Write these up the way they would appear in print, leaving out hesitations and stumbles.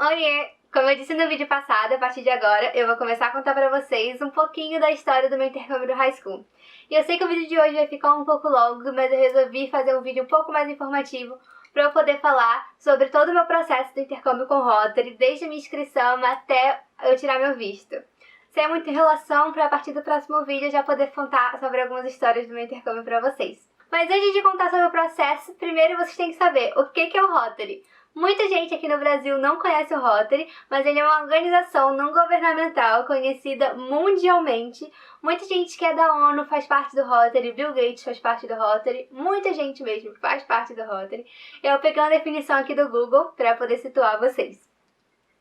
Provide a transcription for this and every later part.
Oiê! Como eu disse no vídeo passado, a partir de agora eu vou começar a contar pra vocês um pouquinho da história do meu intercâmbio do high school. E eu sei que o vídeo de hoje vai ficar um pouco longo, mas eu resolvi fazer um vídeo um pouco mais informativo pra eu poder falar sobre todo o meu processo do intercâmbio com Rotary, desde a minha inscrição até eu tirar meu visto. Sem muita enrolação, pra a partir do próximo vídeo eu já poder contar sobre algumas histórias do meu intercâmbio pra vocês. Mas antes de contar sobre o processo, primeiro vocês têm que saber o que é o Rotary. Muita gente aqui no Brasil não conhece o Rotary, mas ele é uma organização não governamental conhecida mundialmente. Muita gente que é da ONU faz parte do Rotary, Bill Gates faz parte do Rotary, muita gente mesmo faz parte do Rotary. Eu peguei uma definição aqui do Google para poder situar vocês.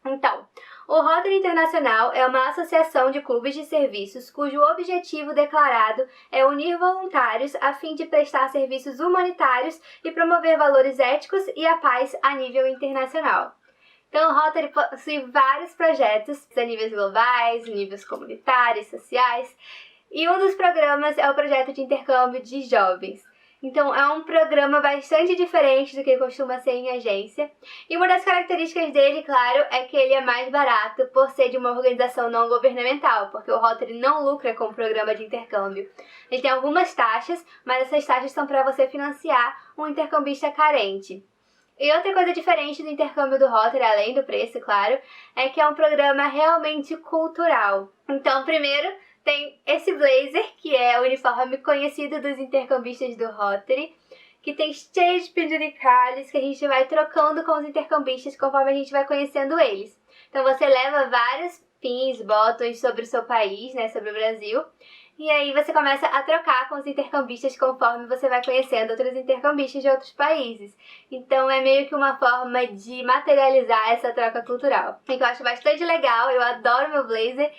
Então, o Rotary Internacional é uma associação de clubes de serviços cujo objetivo declarado é unir voluntários a fim de prestar serviços humanitários e promover valores éticos e a paz a nível internacional. Então, o Rotary possui vários projetos a níveis globais, níveis comunitários, sociais, e um dos programas é o projeto de intercâmbio de jovens. Então, é um programa bastante diferente do que costuma ser em agência. E uma das características dele, claro, é que ele é mais barato por ser de uma organização não governamental, porque o Rotary não lucra com o programa de intercâmbio. Ele tem algumas taxas, mas essas taxas são para você financiar um intercambista carente. E outra coisa diferente do intercâmbio do Rotary, além do preço, claro, é que é um programa realmente cultural. Então, primeiro, tem esse blazer, que é o uniforme conhecido dos intercambistas do Rotary, que tem cheio de penduricalhos que a gente vai trocando com os intercambistas conforme a gente vai conhecendo eles. Então você leva vários pins, botões sobre o seu país, né, sobre o Brasil, e aí você começa a trocar com os intercambistas conforme você vai conhecendo outros intercambistas de outros países. Então é meio que uma forma de materializar essa troca cultural. E que eu acho bastante legal, eu adoro meu blazer.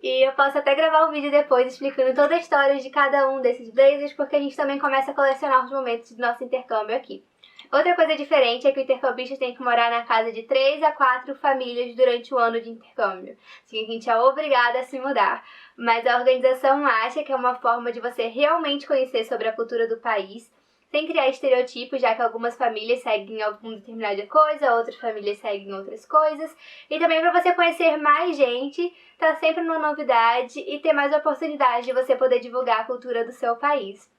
E eu posso até gravar um vídeo depois explicando toda a história de cada um desses blazers, porque a gente também começa a colecionar os momentos do nosso intercâmbio aqui. Outra coisa diferente é que o intercambista tem que morar na casa de 3 a 4 famílias durante o ano de intercâmbio. Assim, a gente é obrigada a se mudar. Mas a organização acha que é uma forma de você realmente conhecer sobre a cultura do país, sem criar estereotipos, já que algumas famílias seguem alguma determinada coisa, outras famílias seguem outras coisas. E também para você conhecer mais gente, tá sempre numa novidade e ter mais oportunidade de você poder divulgar a cultura do seu país.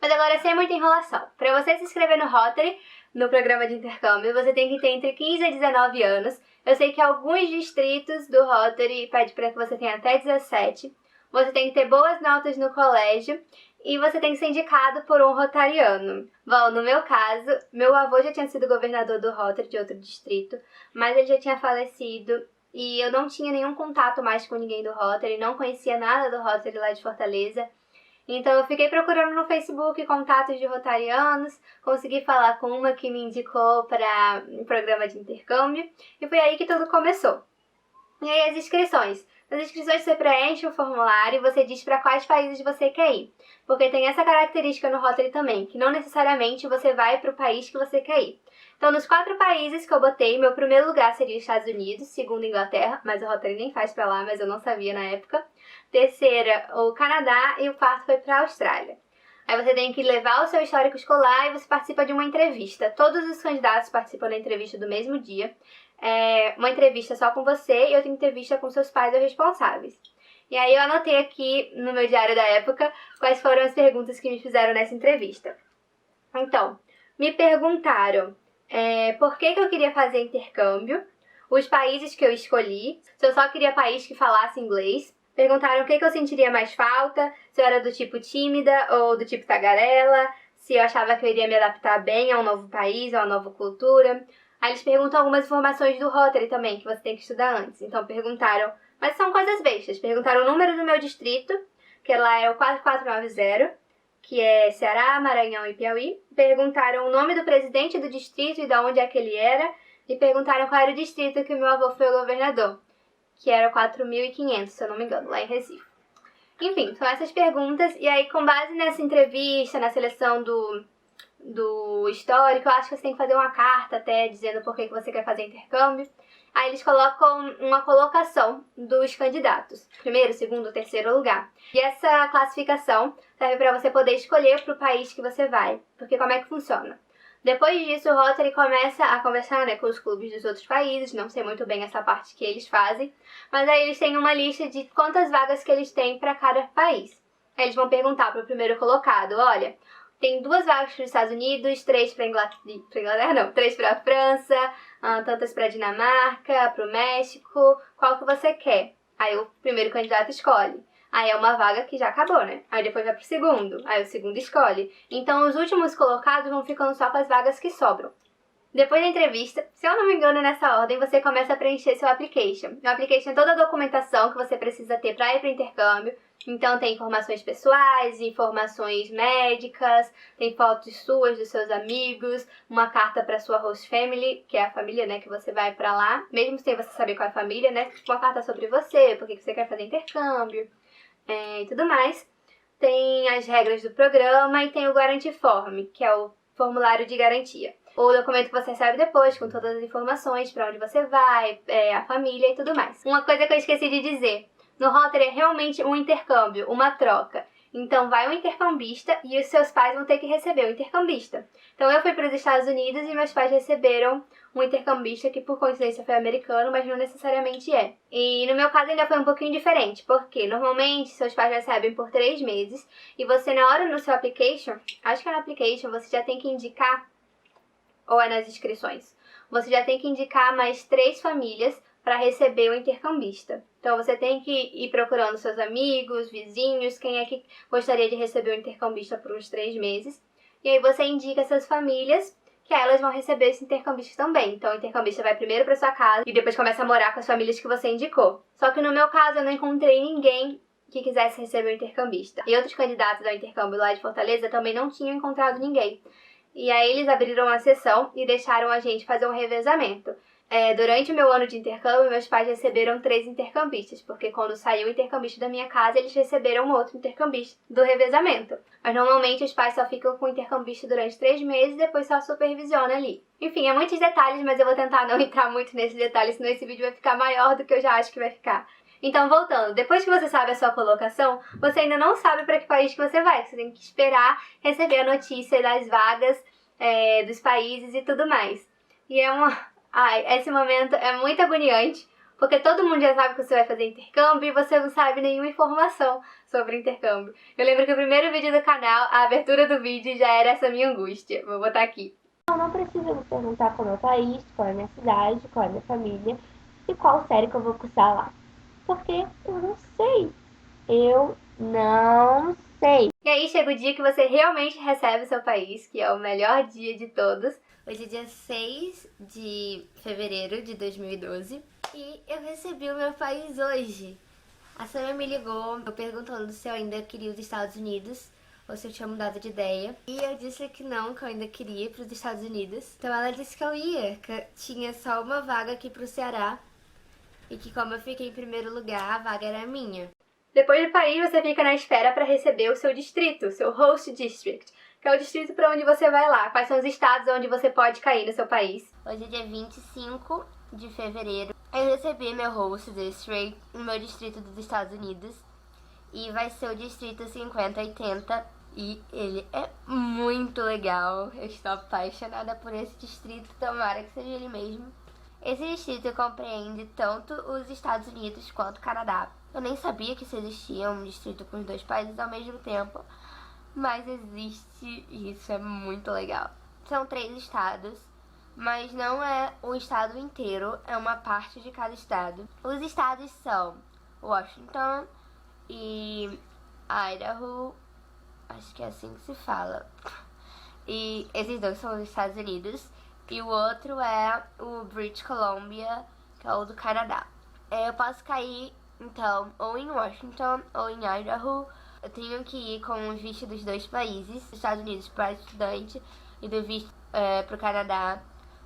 Mas agora, sem muita enrolação, para você se inscrever no Rotary, no programa de intercâmbio, você tem que ter entre 15 e 19 anos. Eu sei que alguns distritos do Rotary pedem para que você tenha até 17. Você tem que ter boas notas no colégio e você tem que ser indicado por um rotariano. Bom, no meu caso, meu avô já tinha sido governador do Rotary de outro distrito, mas ele já tinha falecido e eu não tinha nenhum contato mais com ninguém do Rotary, não conhecia nada do Rotary lá de Fortaleza. Então eu fiquei procurando no Facebook contatos de rotarianos, consegui falar com uma que me indicou para um programa de intercâmbio e foi aí que tudo começou. E aí as inscrições. Nas inscrições você preenche o formulário e você diz para quais países você quer ir. Porque tem essa característica no Rotary também, que não necessariamente você vai para o país que você quer ir. Então, nos 4 países que eu botei, meu primeiro lugar seria os Estados Unidos, segundo Inglaterra, mas o Rotary nem faz para lá, mas eu não sabia na época. Terceira, o Canadá e o quarto foi para a Austrália. Aí você tem que levar o seu histórico escolar e você participa de uma entrevista. Todos os candidatos participam da entrevista do mesmo dia. Uma entrevista só com você e outra entrevista com seus pais ou responsáveis. E aí eu anotei aqui no meu diário da época quais foram as perguntas que me fizeram nessa entrevista. Então, me perguntaram por que eu queria fazer intercâmbio, os países que eu escolhi, se eu só queria país que falasse inglês. Perguntaram o que eu sentiria mais falta, se eu era do tipo tímida ou do tipo tagarela, se eu achava que eu iria me adaptar bem a um novo país, a uma nova cultura. Aí eles perguntam algumas informações do Rotary também, que você tem que estudar antes. Então perguntaram, mas são coisas bestas. Perguntaram o número do meu distrito, que lá é o 4490, que é Ceará, Maranhão e Piauí. Perguntaram o nome do presidente do distrito e de onde é que ele era. E perguntaram qual era o distrito que o meu avô foi o governador, que era 4.500, se eu não me engano, lá em Recife. Enfim, são essas perguntas. E aí, com base nessa entrevista, na seleção do histórico, eu acho que você tem que fazer uma carta até dizendo por que você quer fazer intercâmbio. Aí eles colocam uma colocação dos candidatos. Primeiro, segundo, terceiro lugar. E essa classificação serve para você poder escolher para o país que você vai. Porque como é que funciona? Depois disso, o Rotary começa a conversar, né, com os clubes dos outros países, não sei muito bem essa parte que eles fazem, mas aí eles têm uma lista de quantas vagas que eles têm para cada país. Aí eles vão perguntar para o primeiro colocado, olha, tem 2 vagas para os Estados Unidos, 3 para Inglaterra, não, 3 para a França, tantas para a Dinamarca, para o México, qual que você quer? Aí o primeiro candidato escolhe. Aí é uma vaga que já acabou, né? Aí depois vai pro segundo, aí o segundo escolhe. Então os últimos colocados vão ficando só com as vagas que sobram. Depois da entrevista, se eu não me engano nessa ordem, você começa a preencher seu application. O application é toda a documentação que você precisa ter para ir para o intercâmbio. Então tem informações pessoais, informações médicas, tem fotos suas, dos seus amigos, uma carta para sua host family, que é a família, né, que você vai para lá, mesmo sem você saber qual é a família, né, uma carta sobre você, por que você quer fazer intercâmbio, e tudo mais. Tem as regras do programa e tem o Guarantee Form, que é o formulário de garantia. O documento que você recebe depois, com todas as informações, para onde você vai, a família e tudo mais. Uma coisa que eu esqueci de dizer, no Rotary é realmente um intercâmbio, uma troca. Então vai um intercambista e os seus pais vão ter que receber o intercambista. Então eu fui para os Estados Unidos e meus pais receberam um intercambista que por coincidência foi americano, mas não necessariamente é. E no meu caso ainda foi um pouquinho diferente, porque normalmente seus pais recebem por 3 meses e você na hora no seu application, acho que é no application, você já tem que indicar, ou é nas inscrições, você já tem que indicar mais 3 famílias para receber o intercambista. Então você tem que ir procurando seus amigos, vizinhos, quem é que gostaria de receber o intercambista por uns 3 meses. E aí você indica essas famílias que elas vão receber esse intercambista também. Então o intercambista vai primeiro para sua casa e depois começa a morar com as famílias que você indicou. Só que no meu caso eu não encontrei ninguém que quisesse receber o intercambista. E outros candidatos ao intercâmbio lá de Fortaleza também não tinham encontrado ninguém. E aí eles abriram uma sessão e deixaram a gente fazer um revezamento. Durante o meu ano de intercâmbio, meus pais receberam 3 intercambistas, porque quando saiu o intercambista da minha casa, eles receberam um outro intercambista do revezamento. Mas normalmente os pais só ficam com o intercambista durante 3 meses e depois só supervisiona ali. Enfim, é muitos detalhes, mas eu vou tentar não entrar muito nesses detalhes, senão esse vídeo vai ficar maior do que eu já acho que vai ficar. Então, voltando, depois que você sabe a sua colocação, você ainda não sabe para que país que você vai. Você tem que esperar receber a notícia das vagas, dos países e tudo mais. E esse momento é muito agoniante, porque todo mundo já sabe que você vai fazer intercâmbio e você não sabe nenhuma informação sobre intercâmbio. Eu lembro que o primeiro vídeo do canal, a abertura do vídeo já era essa minha angústia. Vou botar aqui. Não precisa me perguntar qual é o meu país, qual é a minha cidade, qual é a minha família e qual série que eu vou cursar lá. Porque eu não sei. Eu não sei. E aí chega o dia que você realmente recebe o seu país, que é o melhor dia de todos. Hoje é dia 6 de fevereiro de 2012 e eu recebi o meu país hoje. A Samia me ligou, eu perguntando se eu ainda queria os Estados Unidos ou se eu tinha mudado de ideia. E eu disse que não, que eu ainda queria ir para os Estados Unidos. Então ela disse que eu ia, que tinha só uma vaga aqui para o Ceará e que como eu fiquei em primeiro lugar, a vaga era minha. Depois do país, você fica na espera para receber o seu distrito, o seu host district, que é o distrito para onde você vai lá. Quais são os estados onde você pode cair no seu país? Hoje é dia 25 de fevereiro. Eu recebi meu host district no meu distrito dos Estados Unidos. E vai ser o distrito 5080. E ele é muito legal. Eu estou apaixonada por esse distrito. Tomara que seja ele mesmo. Esse distrito compreende tanto os Estados Unidos quanto o Canadá. Eu nem sabia que existia um distrito com os 2 países ao mesmo tempo, mas existe e isso é muito legal. São 3 estados, mas não é o estado inteiro, é uma parte de cada estado. Os estados são Washington e Idaho, acho que é assim que se fala. E esses 2 são os Estados Unidos. E o outro é o British Columbia, que é o do Canadá. Eu posso cair, então, ou em Washington ou em Idaho. Eu tenho que ir com o visto dos 2 países, dos Estados Unidos para estudante e do visto para o Canadá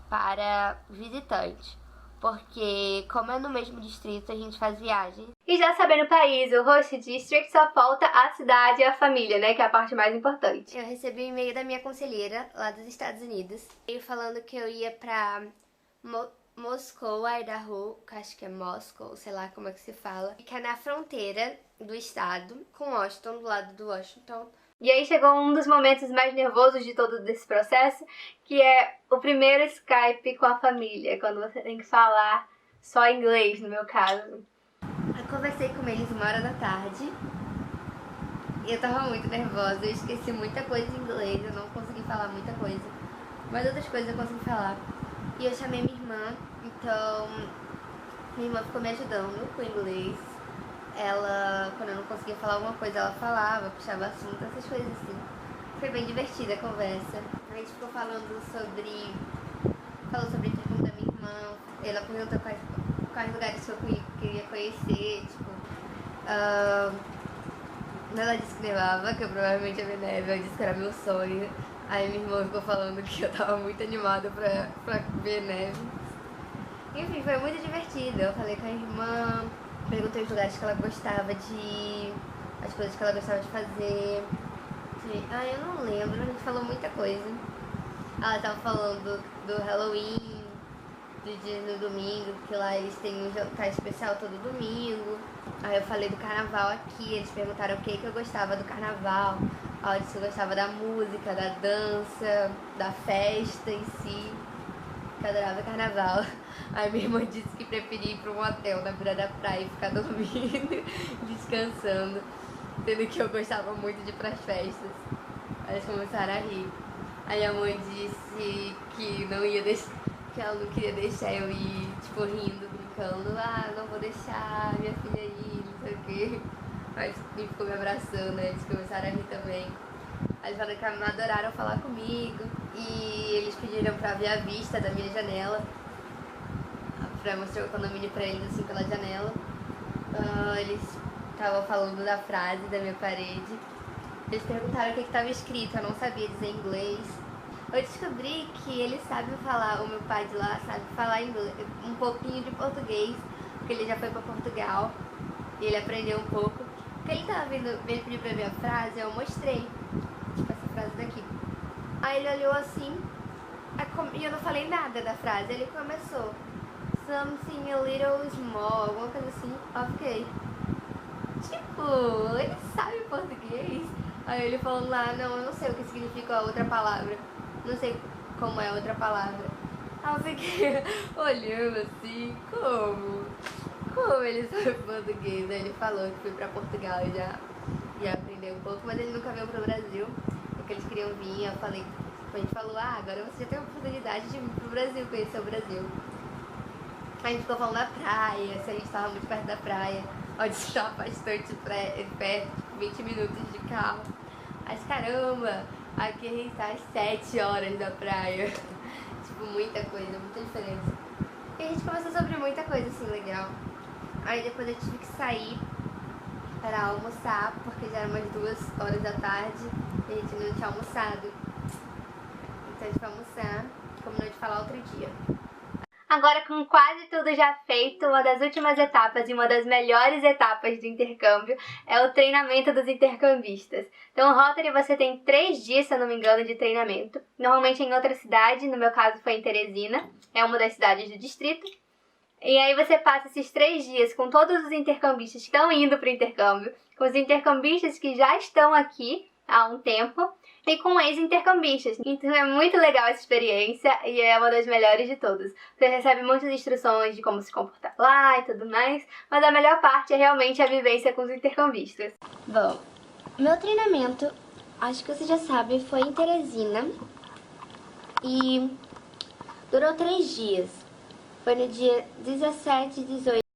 para visitante. Porque, como é no mesmo distrito, a gente faz viagem. E já sabendo o país, o host district, só falta a cidade e a família, né? Que é a parte mais importante. Eu recebi um e-mail da minha conselheira, lá dos Estados Unidos, falando que eu ia pra Moscou, Idaho, que acho que é Moscow, sei lá como é que se fala, que é na fronteira do estado com Washington, do lado do Washington, E aí chegou um dos momentos mais nervosos de todo esse processo, que é o primeiro Skype com a família, quando você tem que falar só inglês, no meu caso. Eu conversei com eles 1h da tarde e eu tava muito nervosa, eu esqueci muita coisa em inglês, eu não consegui falar muita coisa, mas outras coisas eu consegui falar. E eu chamei minha irmã, então minha irmã ficou me ajudando com o inglês. Ela, quando eu não conseguia falar alguma coisa, ela falava, puxava assunto, essas coisas assim. Foi bem divertida a conversa. A gente ficou falou sobre o intercâmbio da minha irmã. Ela perguntou quais lugares que eu queria conhecer, tipo... ela disse que nevava, que eu provavelmente ia ver neve, ela disse que era meu sonho. Aí minha irmã ficou falando que eu tava muito animada pra ver neve. Enfim, foi muito divertido. Eu falei com a irmã, perguntei os lugares que ela gostava de ir, as coisas que ela gostava de fazer. Eu não lembro, a gente falou muita coisa. Ela tava falando do Halloween, do dia no domingo, que lá eles têm um jantar especial todo domingo. Aí eu falei do carnaval aqui, eles perguntaram o que eu gostava do carnaval. Aí eu disse que eu gostava da música, da dança, da festa em si, que eu adorava carnaval. Aí minha irmã disse que preferia ir pra um hotel na beira da praia e ficar dormindo, descansando, sendo que eu gostava muito de ir pras festas. Aí eles começaram a rir. Aí a mãe disse que não ia deixar, que ela não queria deixar eu ir, tipo, rindo, brincando. Não vou deixar minha filha ir, não sei o quê. Aí ficou me abraçando, aí eles começaram a rir também. Aí eles falaram que adoraram falar comigo. E eles pediram pra ver a vista da minha janela, pra mostrar o condomínio pra eles, assim, pela janela. Eles estavam falando da frase da minha parede. Eles perguntaram o que estava escrito, eu não sabia dizer inglês. Eu descobri que eles sabem falar, o meu pai de lá sabe falar inglês, um pouquinho de português, porque ele já foi pra Portugal e ele aprendeu um pouco. Porque ele tava vendo, ele pediu pra ver a frase, eu mostrei, tipo essa frase daqui. Aí ele olhou assim, e eu não falei nada da frase, ele começou something a little small, alguma coisa assim, ok. Tipo, ele sabe português. Aí ele falou lá, não, eu não sei o que significa a outra palavra. Não sei como é a outra palavra. Aí eu fiquei olhando assim, como ele sabe português? Aí ele falou que foi pra Portugal já aprendeu um pouco, mas ele nunca veio pro Brasil, porque eles queriam vir. Eu falei, a gente falou, agora você já tem a oportunidade de vir pro Brasil, conhecer o Brasil. Aí a gente ficou falando da praia, se a gente tava muito perto da praia. Onde estava bastante perto, 20 minutos de carro. Mas caramba, aqui a gente tá às 7 horas da praia. Tipo, muita coisa, muita diferença. E a gente conversou sobre muita coisa assim, legal. Aí depois eu tive que sair para almoçar, porque já era umas 2 horas da tarde e a gente não tinha almoçado. Então a gente foi almoçar, combinou de falar outro dia. Agora, com quase tudo já feito, uma das últimas etapas e uma das melhores etapas do intercâmbio é o treinamento dos intercambistas. Então, o Rotary você tem 3 dias, se eu não me engano, de treinamento. Normalmente em outra cidade, no meu caso foi em Teresina, é uma das cidades do distrito. E aí você passa esses 3 dias com todos os intercambistas que estão indo para o intercâmbio, com os intercambistas que já estão aqui há um tempo, e com ex-intercambistas. Então é muito legal essa experiência e é uma das melhores de todas. Você recebe muitas instruções de como se comportar lá e tudo mais, mas a melhor parte é realmente a vivência com os intercambistas. Bom, meu treinamento, acho que você já sabe, foi em Teresina e durou 3 dias. Foi no dia 17, 18